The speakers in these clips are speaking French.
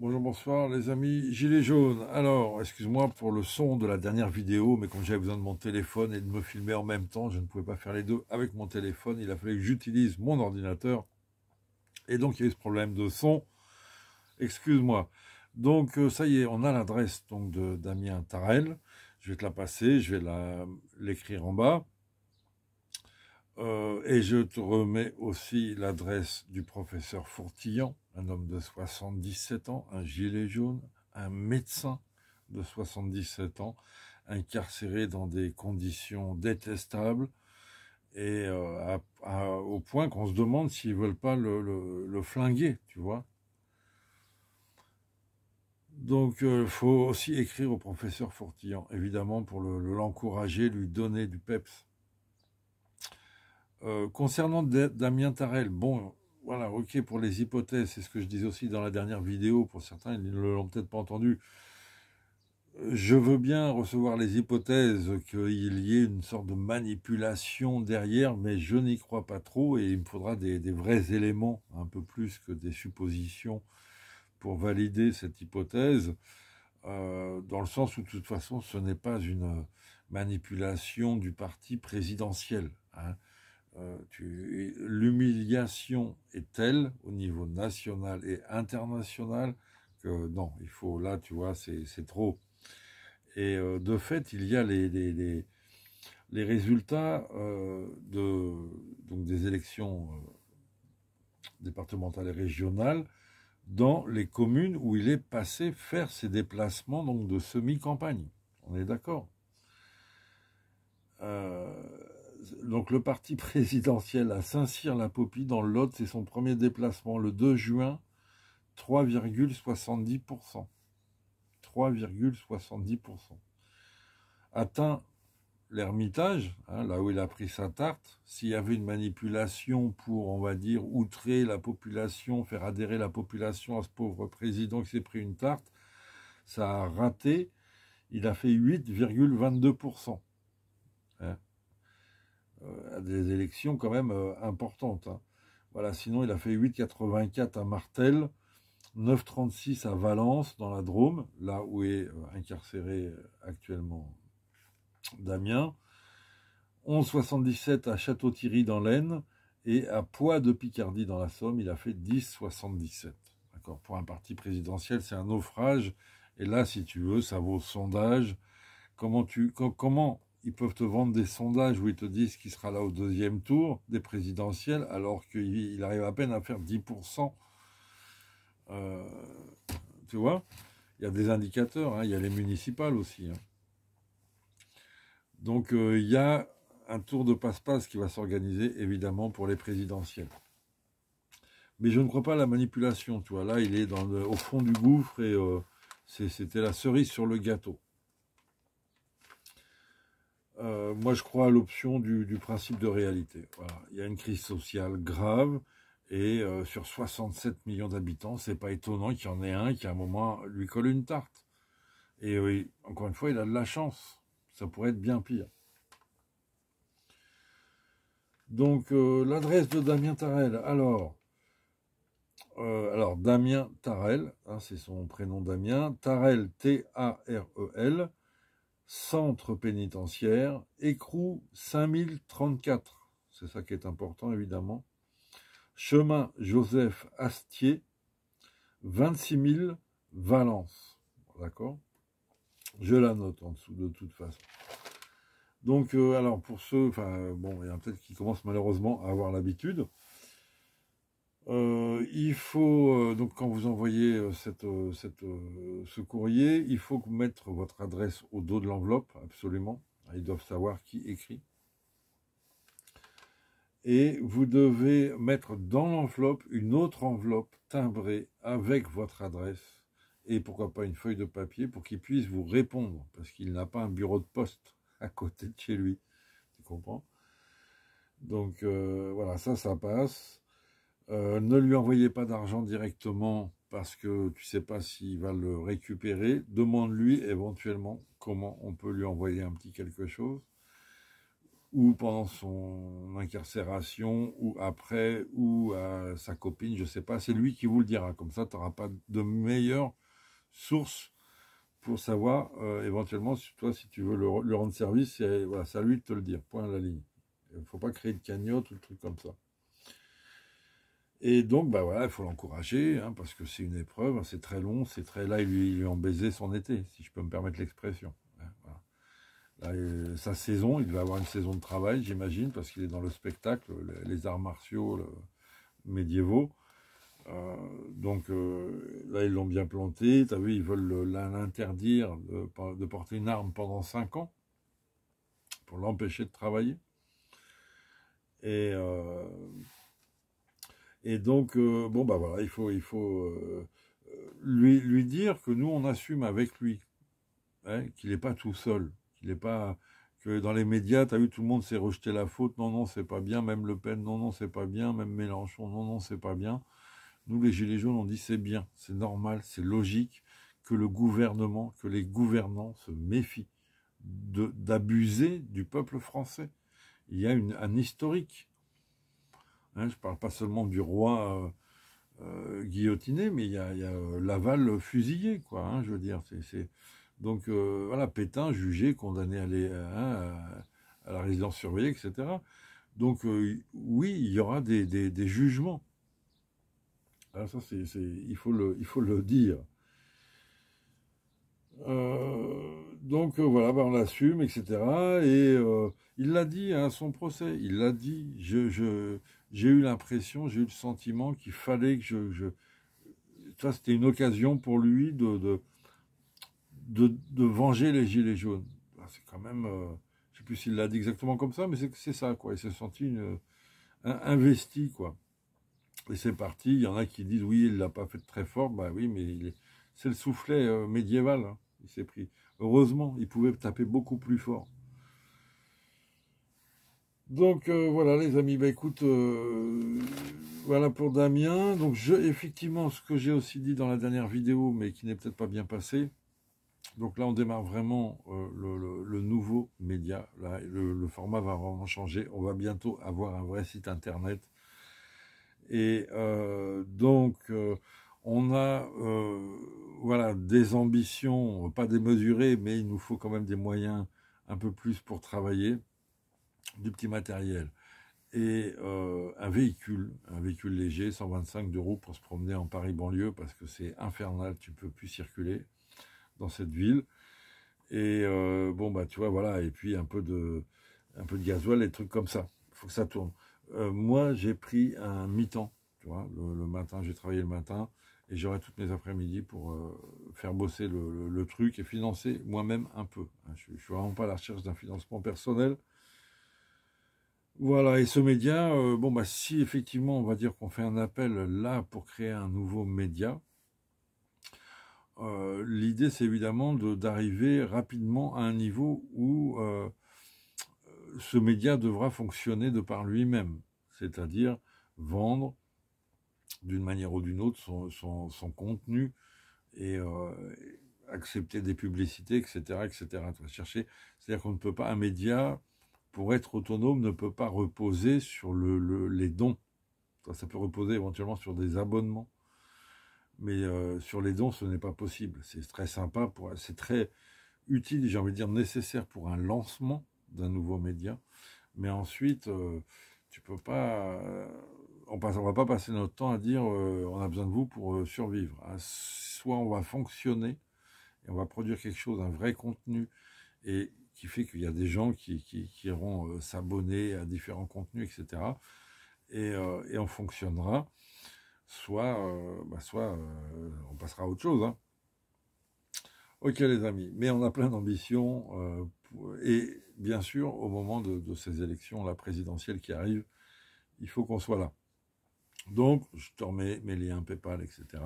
Bonjour, bonsoir les amis Gilets jaunes. Alors, excuse-moi pour le son de la dernière vidéo, mais comme j'avais besoin de mon téléphone et de me filmer en même temps, je ne pouvais pas faire les deux avec mon téléphone. Il a fallu que j'utilise mon ordinateur. Et donc, il y a eu ce problème de son. Excuse-moi. Donc, ça y est, on a l'adresse donc de Damien Tarel. Je vais te la passer, je vais l'écrire en bas. Et je te remets aussi l'adresse du professeur Fourtillan, un homme de 77 ans, un gilet jaune, un médecin de 77 ans, incarcéré dans des conditions détestables, et au point qu'on se demande s'ils veulent pas le flinguer, tu vois. Donc, il faut aussi écrire au professeur Fourtillan, évidemment, pour l'encourager, lui donner du peps. Concernant Damien Tarel, bon, voilà, ok pour les hypothèses, c'est ce que je disais aussi dans la dernière vidéo, pour certains, ils ne l'ont peut-être pas entendu. Je veux bien recevoir les hypothèses qu'il y ait une sorte de manipulation derrière, mais je n'y crois pas trop et il me faudra des vrais éléments, un peu plus que des suppositions, pour valider cette hypothèse, dans le sens où de toute façon ce n'est pas une manipulation du parti présidentiel, hein. L'humiliation est telle au niveau national et international que non, il faut là, tu vois, c'est trop. Et de fait, il y a les résultats donc des élections départementales et régionales dans les communes où il est passé faire ses déplacements donc de semi-campagne. On est d'accord. Donc le parti présidentiel à Saint-Cyr-la-Popie dans le Lot, c'est son premier déplacement le 2 juin, 3,70%. 3,70%. Atteint l'Ermitage, hein, là où il a pris sa tarte, s'il y avait une manipulation pour, on va dire, outrer la population, faire adhérer la population à ce pauvre président qui s'est pris une tarte, ça a raté, il a fait 8,22%. Hein. À des élections quand même importantes. Hein. Voilà, sinon il a fait 8,84 à Martel, 9,36 à Valence, dans la Drôme, là où est incarcéré actuellement Damien, 11,77 à Château-Thierry dans l'Aisne, et à Poix de Picardie dans la Somme, il a fait 10,77. D'accord. Pour un parti présidentiel, c'est un naufrage, et là, si tu veux, ça vaut sondage. Comment ils peuvent te vendre des sondages où ils te disent qu'il sera là au deuxième tour des présidentielles, alors qu'il arrive à peine à faire 10%. Tu vois, il y a des indicateurs, hein, il y a les municipales aussi. Hein. Donc, il y a un tour de passe-passe qui va s'organiser, évidemment, pour les présidentielles. Mais je ne crois pas à la manipulation, tu vois. Là, il est au fond du gouffre et c'était la cerise sur le gâteau. Moi, je crois à l'option du principe de réalité. Voilà. Il y a une crise sociale grave et sur 67 millions d'habitants, c'est pas étonnant qu'il y en ait un qui, à un moment, lui colle une tarte. Et oui, encore une fois, il a de la chance. Ça pourrait être bien pire. Donc, l'adresse de Damien Tarel. Alors Damien Tarel, hein, c'est son prénom Damien. Tarel, T-A-R-E-L. Centre pénitentiaire, écrou 5034, c'est ça qui est important évidemment. Chemin Joseph Astier, 26 000 Valence. D'accord. Je la note en dessous de toute façon. Donc, alors pour ceux, enfin bon, il y en a peut-être qui commencent malheureusement à avoir l'habitude. Il faut, donc quand vous envoyez ce courrier, il faut mettre votre adresse au dos de l'enveloppe, absolument. Ils doivent savoir qui écrit. Et vous devez mettre dans l'enveloppe une autre enveloppe timbrée avec votre adresse. Et pourquoi pas une feuille de papier pour qu'il puisse vous répondre, parce qu'il n'a pas un bureau de poste à côté de chez lui. Tu comprends? Donc voilà, ça passe. Ne lui envoyez pas d'argent directement parce que tu ne sais pas s'il va le récupérer. Demande-lui éventuellement comment on peut lui envoyer un petit quelque chose. ou pendant son incarcération, ou après, ou à sa copine, je sais pas, c'est lui qui vous le dira. Comme ça, tu n'auras pas de meilleure source pour savoir, éventuellement, toi, si tu veux le rendre service, voilà, c'est à lui de te le dire, point à la ligne. Il ne faut pas créer de cagnotte ou de trucs comme ça. Et donc, bah voilà, il faut l'encourager, hein, parce que c'est une épreuve, hein, c'est très long, c'est très là, il lui en baisé son été, si je peux me permettre l'expression. Hein, voilà. Là, sa saison, il va avoir une saison de travail, j'imagine, parce qu'il est dans le spectacle, les arts martiaux médiévaux. Donc là, ils l'ont bien planté. Tu as vu, ils veulent l'interdire de porter une arme pendant 5 ans pour l'empêcher de travailler. Et, euh, et donc, bon, bah voilà, il faut lui dire que nous, on assume avec lui, hein, qu'il n'est pas tout seul, qu'il n'est pas que dans les médias, tu as vu, tout le monde s'est rejeté la faute. Non, non, c'est pas bien. Même Le Pen, non, non, c'est pas bien. Même Mélenchon, non, non, c'est pas bien. Nous, les Gilets jaunes, on dit c'est bien, c'est normal, c'est logique que le gouvernement, que les gouvernants se méfient d'abuser du peuple français. Il y a un historique. Hein, je ne parle pas seulement du roi guillotiné, mais il y a Laval fusillé, quoi. Hein, je veux dire, donc voilà, Pétain jugé, condamné à, à la résidence surveillée, etc. Donc oui, il y aura des jugements. Alors ça, il faut le dire. Donc voilà, bah, on l'assume, etc. Et il l'a dit à son procès, il l'a dit. J'ai eu l'impression, j'ai eu le sentiment qu'il fallait que ça, c'était une occasion pour lui de venger les Gilets jaunes. C'est quand même, je sais plus s'il l'a dit exactement comme ça, mais c'est ça, quoi. Il s'est senti investi, quoi. Et c'est parti. Il y en a qui disent oui, il l'a pas fait très fort. Bah oui, mais c'est le soufflet médiéval. Hein. Il s'est pris. Heureusement, il pouvait taper beaucoup plus fort. Donc voilà les amis, bah écoute, voilà pour Damien. Donc effectivement, ce que j'ai aussi dit dans la dernière vidéo, mais qui n'est peut-être pas bien passé. Donc là, on démarre vraiment le nouveau média. Là, le format va vraiment changer. On va bientôt avoir un vrai site internet. Et donc, on a voilà, des ambitions, pas démesurées, mais il nous faut quand même des moyens un peu plus pour travailler, du petit matériel. Et un véhicule léger, 125 roues pour se promener en Paris-Banlieue, parce que c'est infernal, tu ne peux plus circuler dans cette ville. Et bon, bah tu vois, voilà, et puis un peu de gasoil, des trucs comme ça. Il faut que ça tourne. Moi, j'ai pris un mi-temps, tu vois, le matin, j'ai travaillé le matin, et j'aurai toutes mes après-midi pour faire bosser le truc et financer moi-même un peu. Je ne suis vraiment pas à la recherche d'un financement personnel. Voilà, et ce média, bon, bah si effectivement, on va dire qu'on fait un appel là pour créer un nouveau média, l'idée, c'est évidemment d'arriver rapidement à un niveau où ce média devra fonctionner de par lui-même, c'est-à-dire vendre d'une manière ou d'une autre son contenu et accepter des publicités, etc., etc. Chercher, c'est-à-dire qu'on ne peut pas, un média, pour être autonome, ne peut pas reposer sur les dons. Ça peut reposer éventuellement sur des abonnements. Mais sur les dons, ce n'est pas possible. C'est très sympa, c'est très utile, j'ai envie de dire nécessaire pour un lancement d'un nouveau média. Mais ensuite, tu peux pas, on va pas passer notre temps à dire on a besoin de vous pour survivre. Hein. Soit on va fonctionner et on va produire quelque chose, un vrai contenu, et qui fait qu'il y a des gens qui iront s'abonner à différents contenus, etc. Et on fonctionnera. Soit on passera à autre chose. Hein. Ok les amis, mais on a plein d'ambitions et bien sûr au moment de ces élections, la présidentielle qui arrive, il faut qu'on soit là. Donc je te remets mes liens PayPal, etc.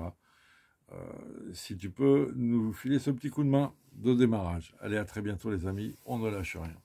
Si tu peux nous filer ce petit coup de main de démarrage. Allez, à très bientôt les amis, on ne lâche rien.